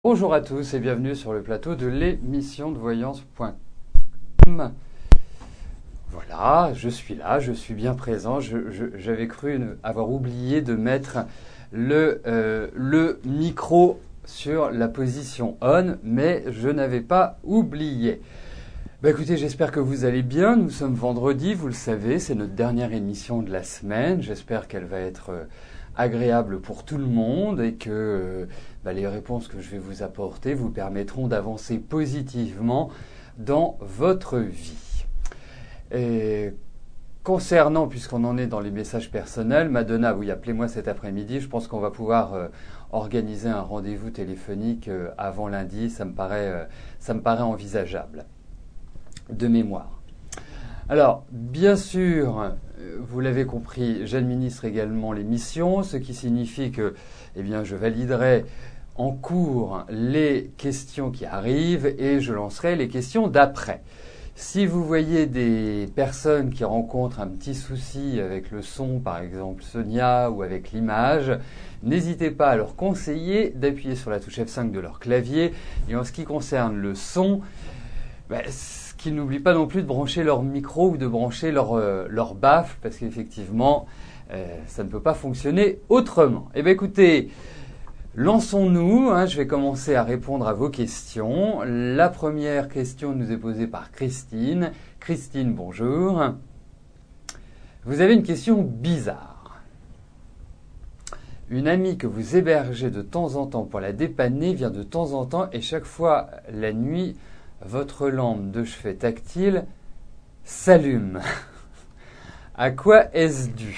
Bonjour à tous et bienvenue sur le plateau de l'émission de voyance.com. Voilà, je suis là, je suis bien présent. J'avais cru avoir oublié de mettre le micro sur la position on, mais je n'avais pas oublié. Écoutez, j'espère que vous allez bien. Nous sommes vendredi, vous le savez, c'est notre dernière émission de la semaine. J'espère qu'elle va être agréable pour tout le monde et que les réponses que je vais vous apporter vous permettront d'avancer positivement dans votre vie. Et concernant, puisqu'on en est dans les messages personnels, Madonna, oui, appelez-moi cet après-midi. Je pense qu'on va pouvoir organiser un rendez-vous téléphonique avant lundi. Ça me paraît envisageable, de mémoire. Alors, bien sûr, vous l'avez compris, j'administre également l'émission, ce qui signifie que je validerai en cours les questions qui arrivent et je lancerai les questions d'après. Si vous voyez des personnes qui rencontrent un petit souci avec le son, par exemple Sonia, ou avec l'image, n'hésitez pas à leur conseiller d'appuyer sur la touche F5 de leur clavier. Et en ce qui concerne le son, qu'ils n'oublient pas non plus de brancher leur micro ou de brancher leur baffle, parce qu'effectivement, ça ne peut pas fonctionner autrement. Écoutez, lançons-nous, je vais commencer à répondre à vos questions. La première question nous est posée par Christine. Christine, bonjour. Vous avez une question bizarre. Une amie que vous hébergez de temps en temps pour la dépanner vient de temps en temps et chaque fois la nuit, votre lampe de chevet tactile s'allume. À quoi est-ce dû ?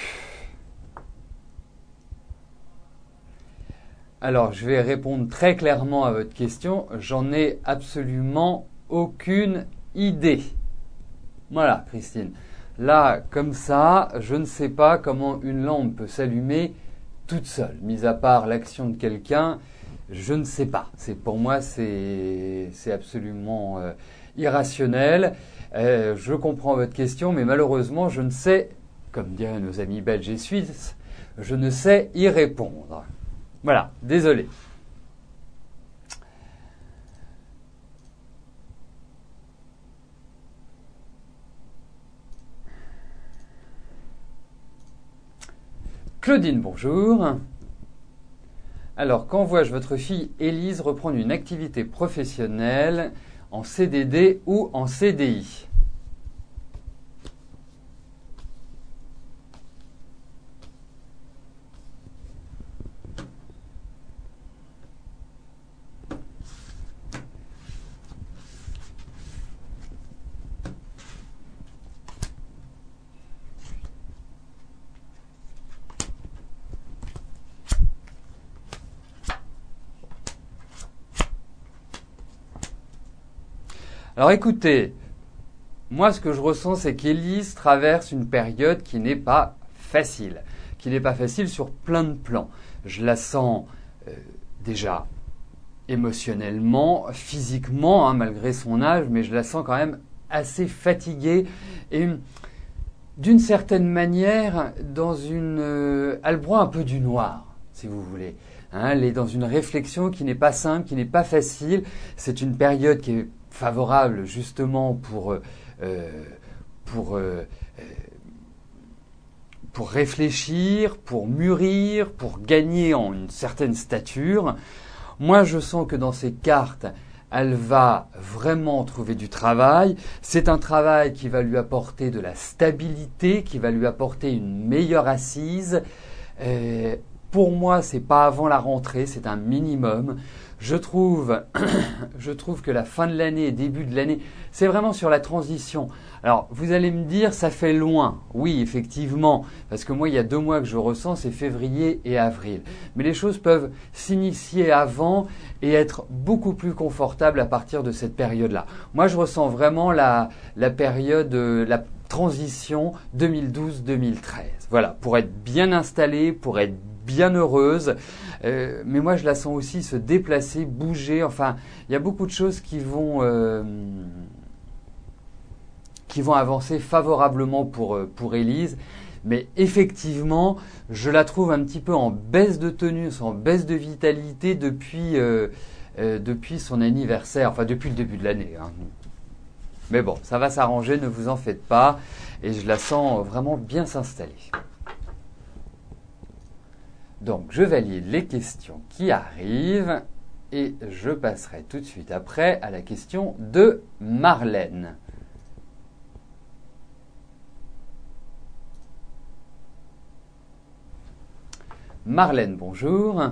Alors, je vais répondre très clairement à votre question. J'en ai absolument aucune idée. Voilà, Christine. Là, comme ça, je ne sais pas comment une lampe peut s'allumer toute seule. Mis à part l'action de quelqu'un, je ne sais pas. Pour moi, c'est absolument irrationnel. Je comprends votre question, mais malheureusement, je ne sais, comme diraient nos amis belges et suisses, je ne sais y répondre. Voilà, désolé. Claudine, bonjour. Alors, quand vois-je votre fille Élise reprendre une activité professionnelle en CDD ou en CDI ? Alors écoutez, moi ce que je ressens c'est qu'Élise traverse une période qui n'est pas facile. Qui n'est pas facile sur plein de plans. Je la sens déjà émotionnellement, physiquement, malgré son âge, mais je la sens quand même assez fatiguée et d'une certaine manière elle broie un peu du noir, si vous voulez. Elle est dans une réflexion qui n'est pas simple, qui n'est pas facile. C'est une période qui est favorable justement pour réfléchir, pour mûrir, pour gagner en une certaine stature. Moi, je sens que dans ces cartes, elle va vraiment trouver du travail. C'est un travail qui va lui apporter de la stabilité, qui va lui apporter une meilleure assise. Pour moi, c'est pas avant la rentrée, c'est un minimum. Je trouve que la fin de l'année et début de l'année, c'est vraiment sur la transition. Alors, vous allez me dire, ça fait loin. Oui, effectivement, parce que moi, il y a 2 mois que je ressens, c'est février et avril. Mais les choses peuvent s'initier avant et être beaucoup plus confortables à partir de cette période-là. Moi, je ressens vraiment la période, la transition 2012-2013. Voilà, pour être bien installé, pour être bien heureuse, mais moi je la sens aussi se déplacer, bouger, enfin il y a beaucoup de choses qui vont avancer favorablement pour Élise, mais effectivement je la trouve un petit peu en baisse de tonus, en baisse de vitalité depuis depuis son anniversaire, enfin depuis le début de l'année, hein. Mais bon, ça va s'arranger, ne vous en faites pas. Et je la sens vraiment bien s'installer. Donc, je valide les questions qui arrivent. Et je passerai tout de suite après à la question de Marlène. Marlène, bonjour.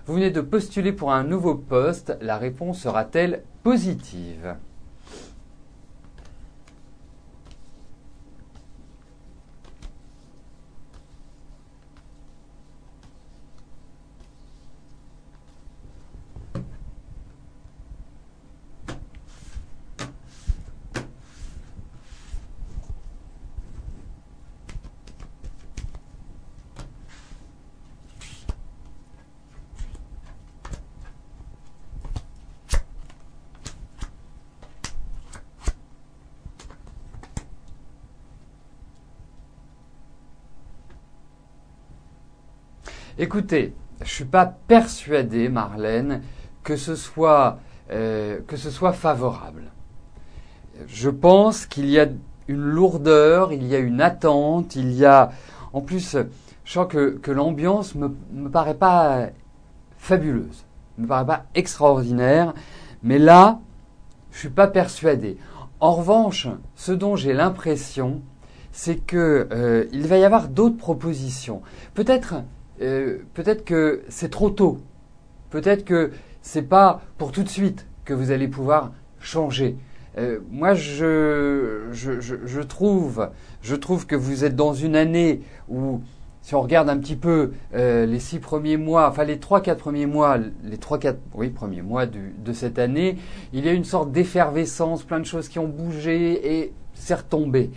Vous venez de postuler pour un nouveau poste. La réponse sera-t-elle positive ? Écoutez, je ne suis pas persuadé, Marlène, que ce soit favorable. Je pense qu'il y a une lourdeur, il y a une attente, il y a... En plus, je sens que l'ambiance me paraît pas fabuleuse, me paraît pas extraordinaire, mais là, je suis pas persuadé. En revanche, ce dont j'ai l'impression, c'est que il va y avoir d'autres propositions. Peut-être que c'est trop tôt. Peut-être que c'est pas pour tout de suite que vous allez pouvoir changer. Moi, je trouve que vous êtes dans une année où, si on regarde un petit peu les 6 premiers mois, enfin les 3-4 premiers mois, premiers mois de cette année, il y a une sorte d'effervescence, plein de choses qui ont bougé et c'est retombé.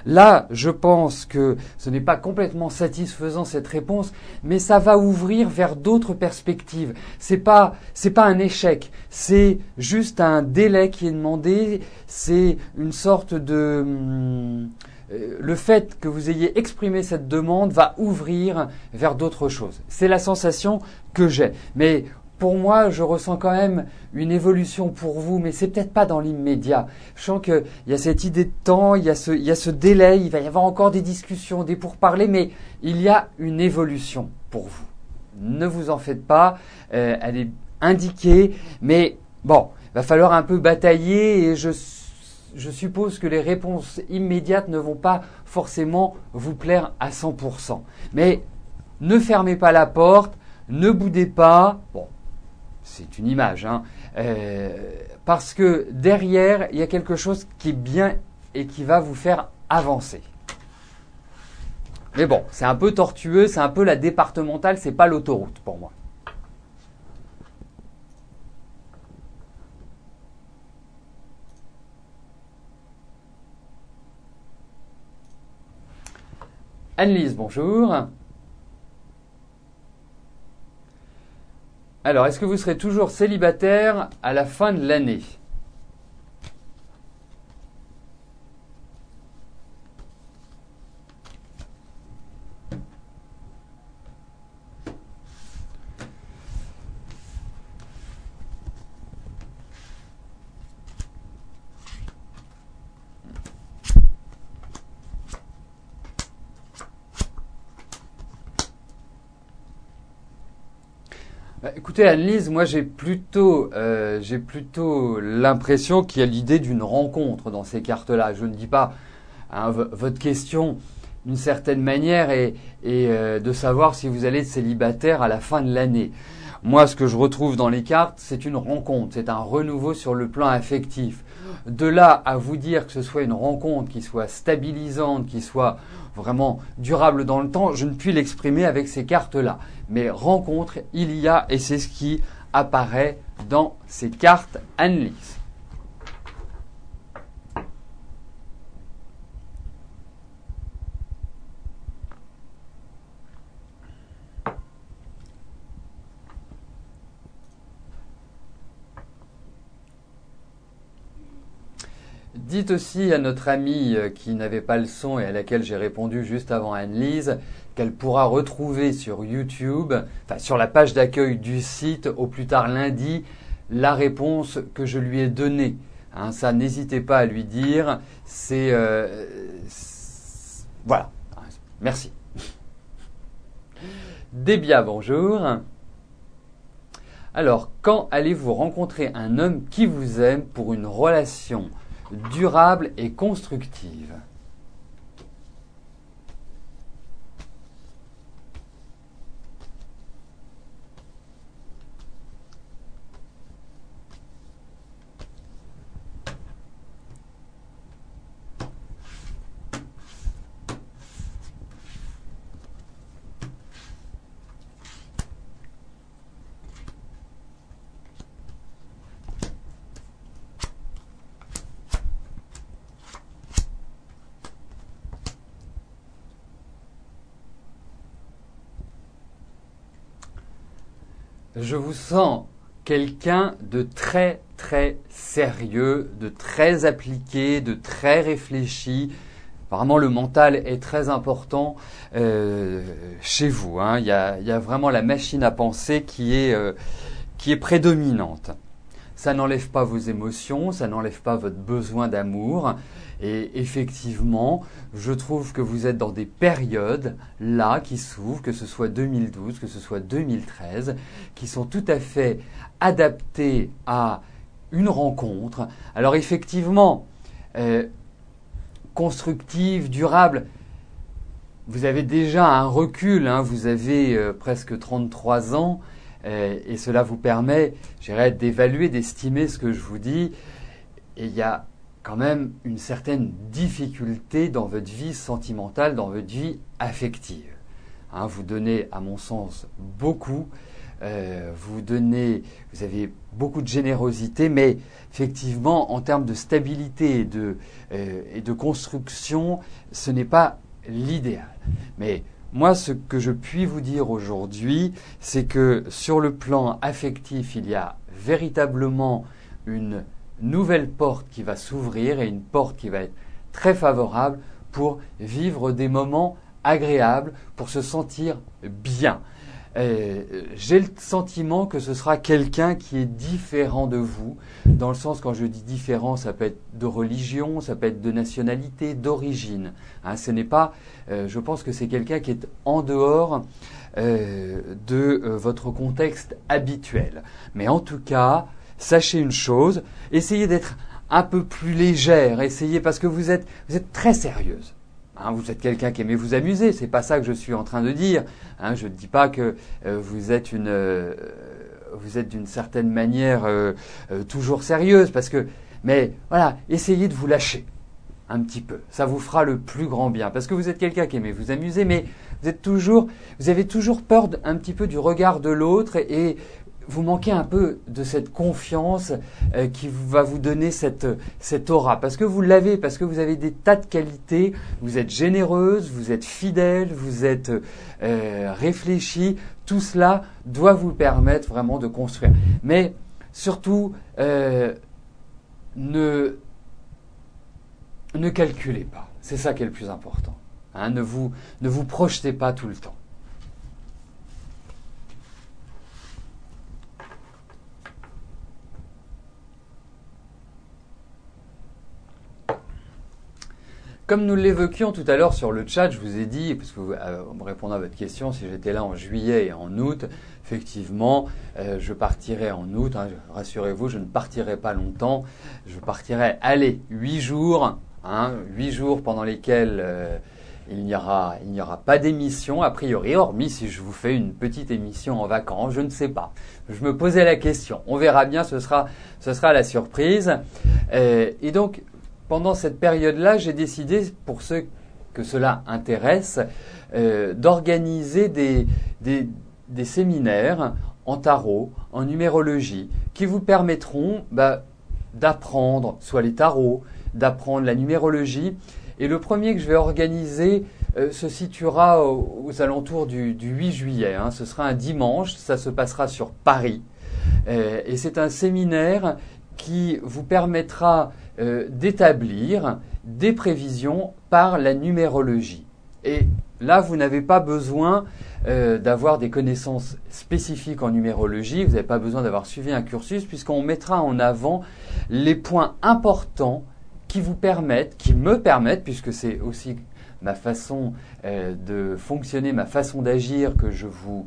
Là, je pense que ce n'est pas complètement satisfaisant cette réponse, mais ça va ouvrir vers d'autres perspectives. C'est pas un échec, c'est juste un délai qui est demandé, c'est une sorte de... le fait que vous ayez exprimé cette demande va ouvrir vers d'autres choses. C'est la sensation que j'ai. Mais pour moi, je ressens quand même une évolution pour vous, mais c'est peut-être pas dans l'immédiat. Je sens qu'il y a cette idée de temps, il y a ce délai, il va y avoir encore des discussions, des pourparlers, mais il y a une évolution pour vous. Ne vous en faites pas, elle est indiquée, mais bon, il va falloir un peu batailler et je suppose que les réponses immédiates ne vont pas forcément vous plaire à 100%. Mais ne fermez pas la porte, ne boudez pas. Bon. C'est une image, hein, parce que derrière, il y a quelque chose qui est bien et qui va vous faire avancer. Mais bon, c'est un peu tortueux, c'est un peu la départementale, c'est pas l'autoroute pour moi. Anne-Lise, bonjour. Alors, est-ce que vous serez toujours célibataire à la fin de l'année ? Écoutez Anne-Lise, moi j'ai plutôt l'impression qu'il y a l'idée d'une rencontre dans ces cartes-là. Je ne dis pas, hein, votre question d'une certaine manière est de savoir si vous allez être célibataire à la fin de l'année. Moi, ce que je retrouve dans les cartes, c'est une rencontre, c'est un renouveau sur le plan affectif. De là à vous dire que ce soit une rencontre qui soit stabilisante, qui soit vraiment durable dans le temps, je ne puis l'exprimer avec ces cartes-là. Mais rencontre, il y a, et c'est ce qui apparaît dans ces cartes Anne-Lise. Dites aussi à notre amie qui n'avait pas le son et à laquelle j'ai répondu juste avant Anne-Lise qu'elle pourra retrouver sur YouTube, enfin sur la page d'accueil du site au plus tard lundi, la réponse que je lui ai donnée. Hein, ça, n'hésitez pas à lui dire. Voilà. Merci. Débia, bonjour. Alors, quand allez-vous rencontrer un homme qui vous aime pour une relation durable et constructive? Je vous sens quelqu'un de très très sérieux, de très appliqué, de très réfléchi. Vraiment, le mental est très important chez vous. Hein. Il y a vraiment la machine à penser qui est prédominante. Ça n'enlève pas vos émotions, ça n'enlève pas votre besoin d'amour. Et effectivement, je trouve que vous êtes dans des périodes là qui s'ouvrent, que ce soit 2012, que ce soit 2013, qui sont tout à fait adaptées à une rencontre. Alors effectivement, constructive, durable, vous avez déjà un recul, hein, vous avez presque 33 ans et cela vous permet, je dirais, d'évaluer, d'estimer ce que je vous dis. Et il y a quand même une certaine difficulté dans votre vie sentimentale, dans votre vie affective. Hein, vous donnez, à mon sens, beaucoup. Vous avez beaucoup de générosité, mais effectivement, en termes de stabilité et de construction, ce n'est pas l'idéal. Mais moi, ce que je puis vous dire aujourd'hui, c'est que sur le plan affectif, il y a véritablement une nouvelle porte qui va s'ouvrir et une porte qui va être très favorable pour vivre des moments agréables, pour se sentir bien. J'ai le sentiment que ce sera quelqu'un qui est différent de vous, dans le sens, quand je dis différent, ça peut être de religion, ça peut être de nationalité, d'origine. Hein, ce n'est pas, je pense que c'est quelqu'un qui est en dehors de votre contexte habituel. Mais en tout cas, sachez une chose, essayez d'être un peu plus légère, essayez, parce que vous êtes très sérieuse. Hein, vous êtes quelqu'un qui aimait vous amuser, c'est pas ça que je suis en train de dire. Hein, je ne dis pas que vous êtes d'une certaine manière toujours sérieuse, mais voilà, essayez de vous lâcher un petit peu. Ça vous fera le plus grand bien, parce que vous êtes quelqu'un qui aimait vous amuser, mais vous avez toujours peur un petit peu du regard de l'autre et vous manquez un peu de cette confiance qui va vous donner cette aura. Parce que vous l'avez, parce que vous avez des tas de qualités, vous êtes généreuse, vous êtes fidèle, vous êtes réfléchie. Tout cela doit vous permettre vraiment de construire. Mais surtout, ne calculez pas. C'est ça qui est le plus important. Hein, ne vous projetez pas tout le temps. Comme nous l'évoquions tout à l'heure sur le chat, je vous ai dit, parce que en me répondant à votre question, si j'étais là en juillet et en août, effectivement, je partirai en août. Hein, rassurez-vous, je ne partirai pas longtemps. Je partirai, 8 jours, 8 jours pendant lesquels il n'y aura pas d'émission, a priori, hormis si je vous fais une petite émission en vacances, je ne sais pas. Je me posais la question. On verra bien, ce sera la surprise. Et donc, pendant cette période-là, j'ai décidé, pour ceux que cela intéresse, d'organiser des séminaires en tarot, en numérologie, qui vous permettront d'apprendre soit les tarots, d'apprendre la numérologie. Et le premier que je vais organiser se situera aux alentours du 8 juillet. Hein. Ce sera un dimanche, ça se passera sur Paris. Et c'est un séminaire qui vous permettra d'établir des prévisions par la numérologie. Et là, vous n'avez pas besoin d'avoir des connaissances spécifiques en numérologie, vous n'avez pas besoin d'avoir suivi un cursus, puisqu'on mettra en avant les points importants qui vous permettent, qui me permettent, puisque c'est aussi ma façon de fonctionner, ma façon d'agir que je vous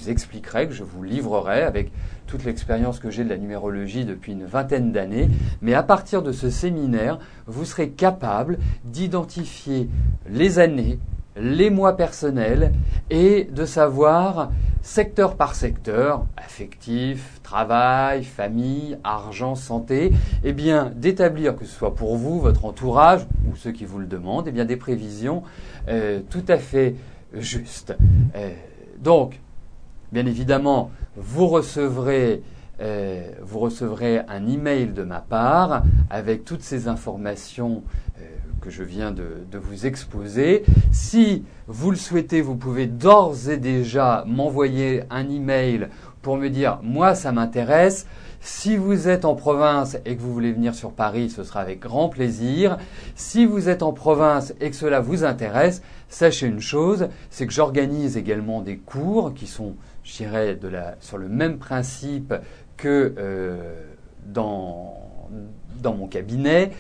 expliquerai, que je vous livrerai avec toute l'expérience que j'ai de la numérologie depuis une vingtaine d'années. Mais à partir de ce séminaire, vous serez capable d'identifier les années, les mois personnels et de savoir secteur par secteur, affectif, travail, famille, argent, santé, eh bien d'établir, que ce soit pour vous, votre entourage ou ceux qui vous le demandent, eh bien des prévisions tout à fait justes. Donc, bien évidemment, vous recevrez un email de ma part avec toutes ces informations que je viens de vous exposer. Si vous le souhaitez, vous pouvez d'ores et déjà m'envoyer un email pour me dire « moi, ça m'intéresse ». Si vous êtes en province et que vous voulez venir sur Paris, ce sera avec grand plaisir. Si vous êtes en province et que cela vous intéresse, sachez une chose, c'est que j'organise également des cours qui sont, je dirais, sur le même principe que dans mon cabinet,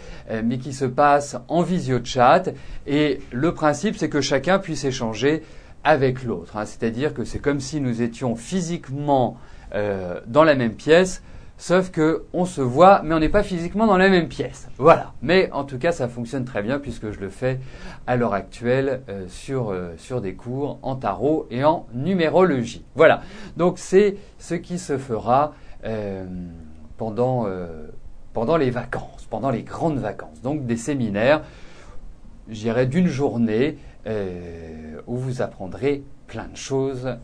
mais qui se passe en visio-chat. Et le principe, c'est que chacun puisse échanger avec l'autre. C'est-à-dire que c'est comme si nous étions physiquement dans la même pièce, sauf qu'on se voit, mais on n'est pas physiquement dans la même pièce. Voilà. Mais en tout cas, ça fonctionne très bien puisque je le fais à l'heure actuelle sur des cours en tarot et en numérologie. Voilà. Donc c'est ce qui se fera pendant les vacances, pendant les grandes vacances. Donc des séminaires, je dirais d'une journée où vous apprendrez plein de choses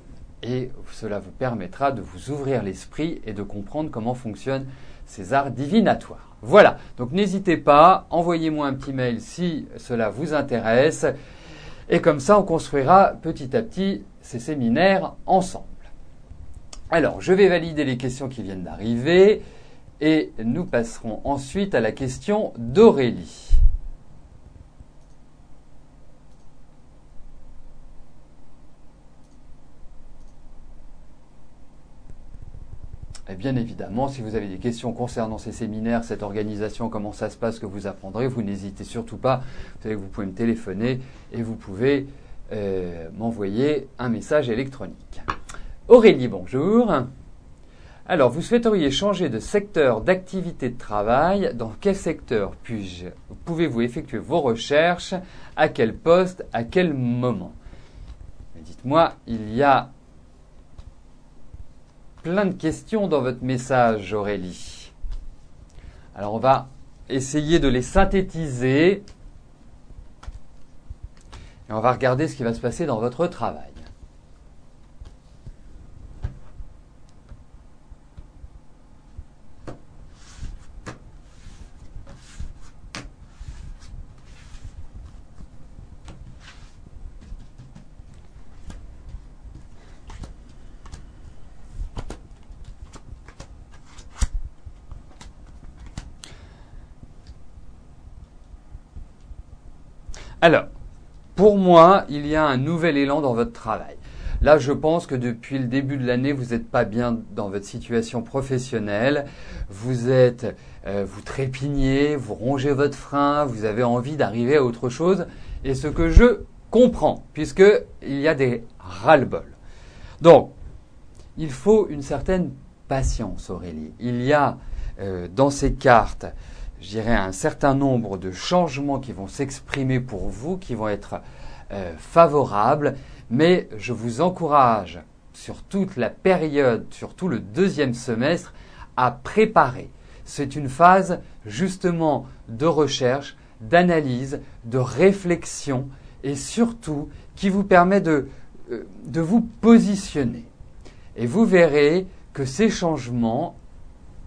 et cela vous permettra de vous ouvrir l'esprit et de comprendre comment fonctionnent ces arts divinatoires. Voilà, donc n'hésitez pas, envoyez-moi un petit mail si cela vous intéresse et comme ça on construira petit à petit ces séminaires ensemble. Alors, je vais valider les questions qui viennent d'arriver. Et nous passerons ensuite à la question d'Aurélie. Et bien évidemment, si vous avez des questions concernant ces séminaires, cette organisation, comment ça se passe, que vous apprendrez, vous n'hésitez surtout pas. Vous savez que vous pouvez me téléphoner et vous pouvez m'envoyer un message électronique. Aurélie, bonjour. Alors, vous souhaiteriez changer de secteur d'activité de travail. Dans quel secteur pouvez-vous effectuer vos recherches? À quel poste? À quel moment? Dites-moi, il y a plein de questions dans votre message, Aurélie. Alors, on va essayer de les synthétiser. Et on va regarder ce qui va se passer dans votre travail. Alors, pour moi, il y a un nouvel élan dans votre travail. Là, je pense que depuis le début de l'année, vous n'êtes pas bien dans votre situation professionnelle. Vous trépignez, vous rongez votre frein, vous avez envie d'arriver à autre chose. Et ce que je comprends, puisqu'il y a des ras-le-bol. Donc, il faut une certaine patience, Aurélie. Il y a dans ces cartes, je dirais, un certain nombre de changements qui vont s'exprimer pour vous, qui vont être favorables, mais je vous encourage sur toute la période, surtout le deuxième semestre, à préparer. C'est une phase justement de recherche, d'analyse, de réflexion et surtout qui vous permet de vous positionner. Et vous verrez que ces changements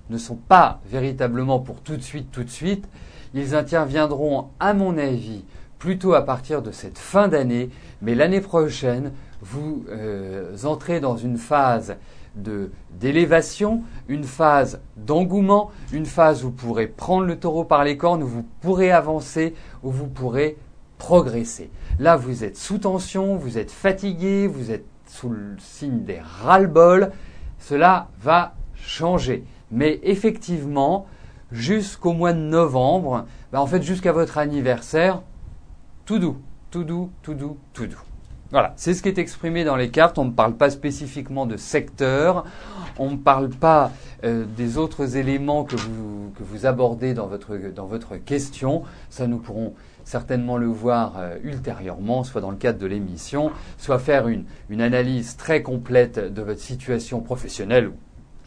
ne sont pas véritablement pour tout de suite. Ils interviendront, à mon avis, plutôt à partir de cette fin d'année. Mais l'année prochaine, vous entrez dans une phase d'élévation, une phase d'engouement, une phase où vous pourrez prendre le taureau par les cornes, où vous pourrez avancer, où vous pourrez progresser. Là, vous êtes sous tension, vous êtes fatigué, vous êtes sous le signe des ras-le-bol. Cela va changer. Mais effectivement, jusqu'au mois de novembre, en fait jusqu'à votre anniversaire, tout doux, tout doux, tout doux, tout doux. Voilà, c'est ce qui est exprimé dans les cartes. On ne parle pas spécifiquement de secteur, on ne parle pas des autres éléments que vous abordez dans votre question. Ça, nous pourrons certainement le voir ultérieurement, soit dans le cadre de l'émission, soit faire une analyse très complète de votre situation professionnelle, ou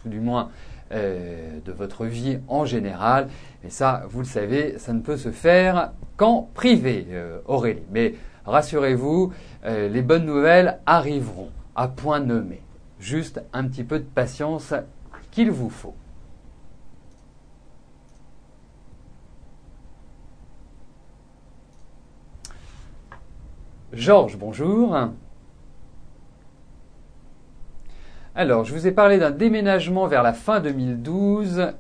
tout du moins de votre vie en général. Et ça, vous le savez, ça ne peut se faire qu'en privé, Aurélie. Mais rassurez-vous, les bonnes nouvelles arriveront à point nommé. Juste un petit peu de patience qu'il vous faut. Georges, bonjour. Alors, je vous ai parlé d'un déménagement vers la fin 2012.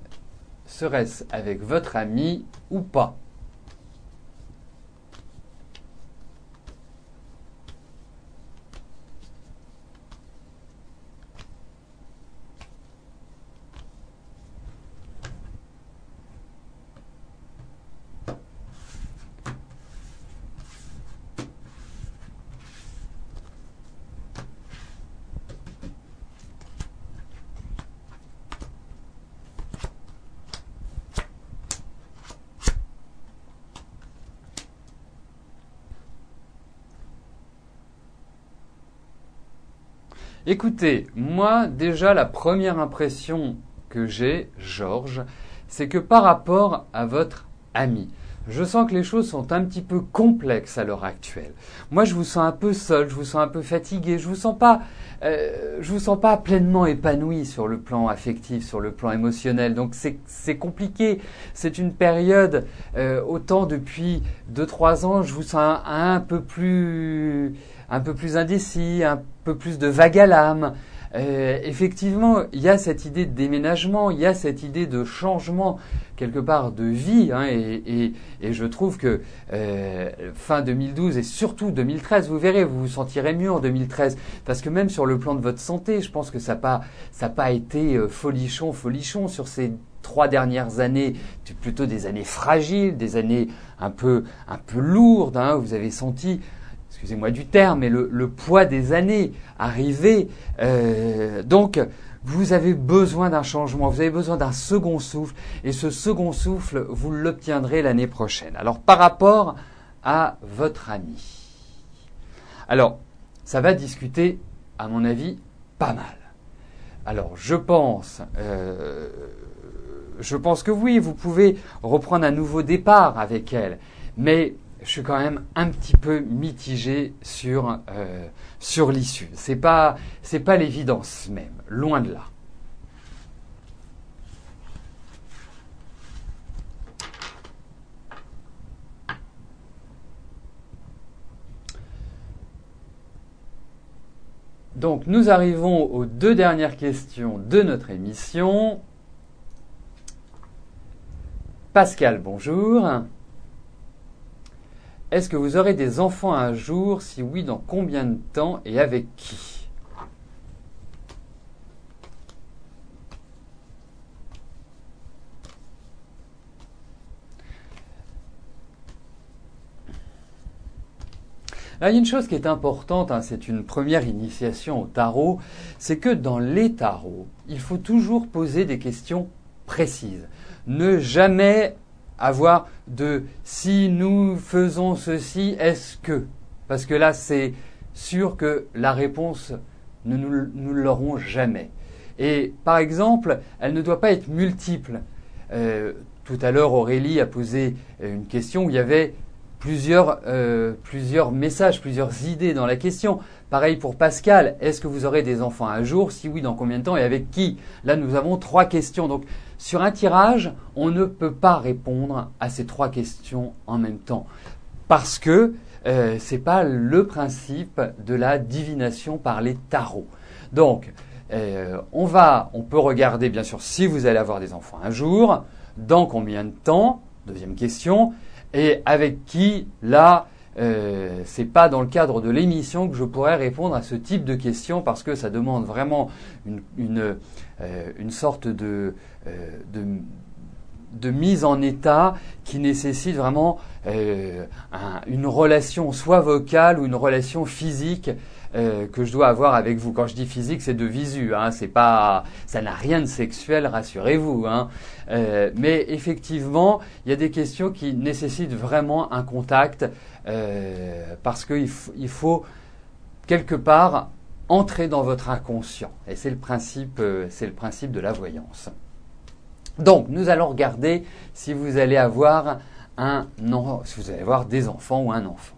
Serait-ce avec votre ami ou pas ? Écoutez, moi déjà la première impression que j'ai, Georges, c'est que par rapport à votre ami, je sens que les choses sont un petit peu complexes à l'heure actuelle. Moi, je vous sens un peu seul, je vous sens un peu fatigué, je vous sens pas pleinement épanoui sur le plan affectif, sur le plan émotionnel. Donc c'est compliqué. C'est une période, autant depuis 2-3 ans, je vous sens un peu plus indécis, un peu plus de vague à l'âme. Effectivement, il y a cette idée de déménagement, il y a cette idée de changement quelque part de vie, hein, et je trouve que fin 2012 et surtout 2013, vous verrez, vous vous sentirez mieux en 2013, parce que même sur le plan de votre santé, je pense que ça n'a pas été folichon sur ces 3 dernières années, plutôt des années fragiles, des années un peu lourdes, hein, vous avez senti, excusez-moi du terme, mais le poids des années arrivé. Donc, vous avez besoin d'un changement, vous avez besoin d'un second souffle, et ce second souffle, vous l'obtiendrez l'année prochaine. Alors, par rapport à votre ami, alors, ça va discuter, à mon avis, pas mal. Alors, je pense que oui, vous pouvez reprendre un nouveau départ avec elle, mais je suis quand même un petit peu mitigé sur l'issue. C'est pas l'évidence même, loin de là. Donc nous arrivons aux 2 dernières questions de notre émission. Pascal, bonjour. Est-ce que vous aurez des enfants un jour? Si oui, dans combien de temps et avec qui? Là, il y a une chose qui est importante, hein, c'est une première initiation au tarot, c'est que dans les tarots, il faut toujours poser des questions précises. Ne jamais avoir de « si nous faisons ceci, est-ce que ?» Parce que là, c'est sûr que la réponse, nous l'aurons jamais. Et par exemple, elle ne doit pas être multiple. Tout à l'heure, Aurélie a posé une question où il y avait plusieurs messages, plusieurs idées dans la question. Pareil pour Pascal, est-ce que vous aurez des enfants un jour? Si oui, dans combien de temps et avec qui? Là, nous avons 3 questions. Donc, sur un tirage, on ne peut pas répondre à ces 3 questions en même temps. Parce que c'est pas le principe de la divination par les tarots. Donc, on peut regarder, bien sûr, si vous allez avoir des enfants un jour, dans combien de temps? Deuxième question. Et avec qui, là, c'est pas dans le cadre de l'émission que je pourrais répondre à ce type de questions parce que ça demande vraiment une sorte de mise en état qui nécessite vraiment une relation soit vocale ou une relation physique que je dois avoir avec vous. Quand je dis physique, c'est de visu, hein, c'est pas, ça n'a rien de sexuel, rassurez-vous. Hein. Mais effectivement, il y a des questions qui nécessitent vraiment un contact parce qu'il faut quelque part entrer dans votre inconscient. Et c'est le principe de la voyance. Donc, nous allons regarder si vous allez avoir si vous allez avoir des enfants ou un enfant.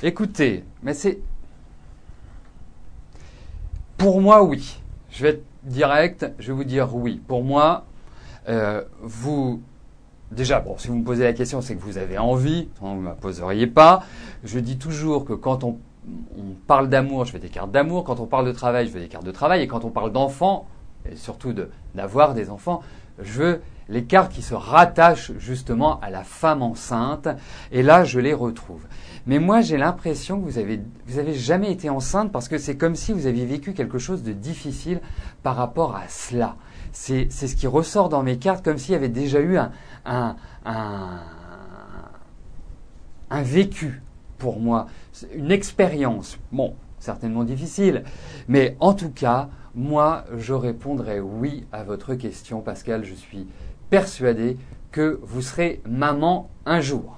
Écoutez, mais c'est... Pour moi, oui. Je vais être direct, je vais vous dire oui. Pour moi, déjà, bon, si vous me posez la question, c'est que vous avez envie, sinon vous ne me la poseriez pas. Je dis toujours que quand on parle d'amour, je fais des cartes d'amour. Quand on parle de travail, je fais des cartes de travail. Et quand on parle d'enfants, et surtout d'avoir des enfants, je veux les cartes qui se rattachent justement à la femme enceinte. Et là, je les retrouve. Mais moi, j'ai l'impression que vous avez jamais été enceinte parce que c'est comme si vous aviez vécu quelque chose de difficile par rapport à cela. C'est ce qui ressort dans mes cartes, comme s'il y avait déjà eu un vécu pour moi, une expérience. Bon, certainement difficile, mais en tout cas, moi, je répondrai oui à votre question, Pascal. Je suis persuadé que vous serez maman un jour.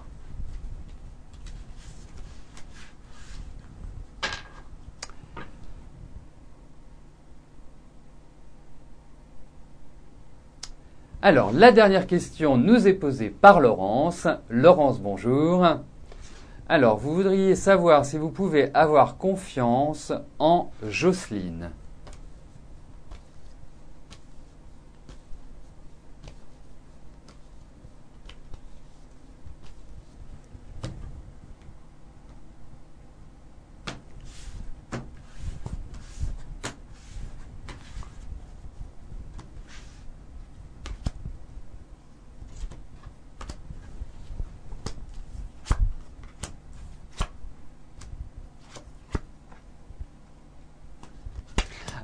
Alors, la dernière question nous est posée par Laurence. Laurence, bonjour. Alors, vous voudriez savoir si vous pouvez avoir confiance en Jocelyne.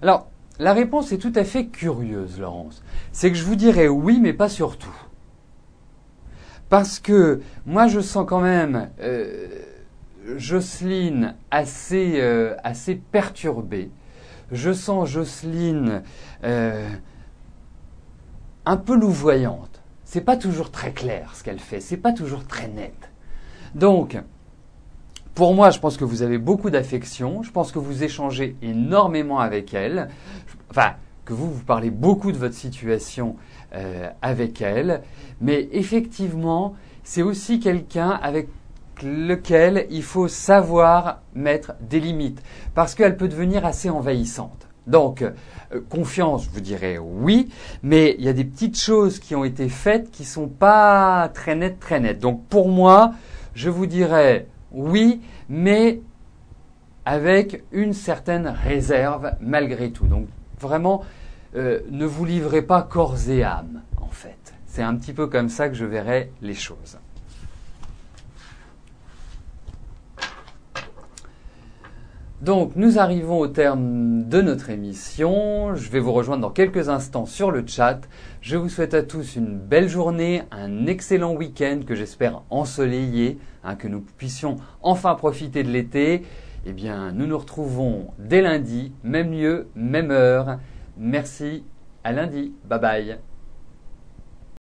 Alors, la réponse est tout à fait curieuse, Laurence. C'est que je vous dirais oui, mais pas surtout. Parce que moi, je sens quand même Jocelyne assez perturbée. Je sens Jocelyne un peu louvoyante. C'est pas toujours très clair ce qu'elle fait, c'est pas toujours très net. Donc, pour moi, je pense que vous avez beaucoup d'affection, je pense que vous échangez énormément avec elle, enfin, que vous parlez beaucoup de votre situation avec elle, mais effectivement, c'est aussi quelqu'un avec lequel il faut savoir mettre des limites, parce qu'elle peut devenir assez envahissante. Donc, confiance, je vous dirais oui, mais il y a des petites choses qui ont été faites qui sont pas très nettes. Donc, pour moi, je vous dirais oui, mais avec une certaine réserve malgré tout. Donc vraiment, ne vous livrez pas corps et âme, en fait. C'est un petit peu comme ça que je verrai les choses. Donc nous arrivons au terme de notre émission. Je vais vous rejoindre dans quelques instants sur le chat. Je vous souhaite à tous une belle journée, un excellent week-end que j'espère ensoleillé, que nous puissions enfin profiter de l'été. Eh bien, nous nous retrouvons dès lundi, même lieu, même heure. Merci, à lundi. Bye bye.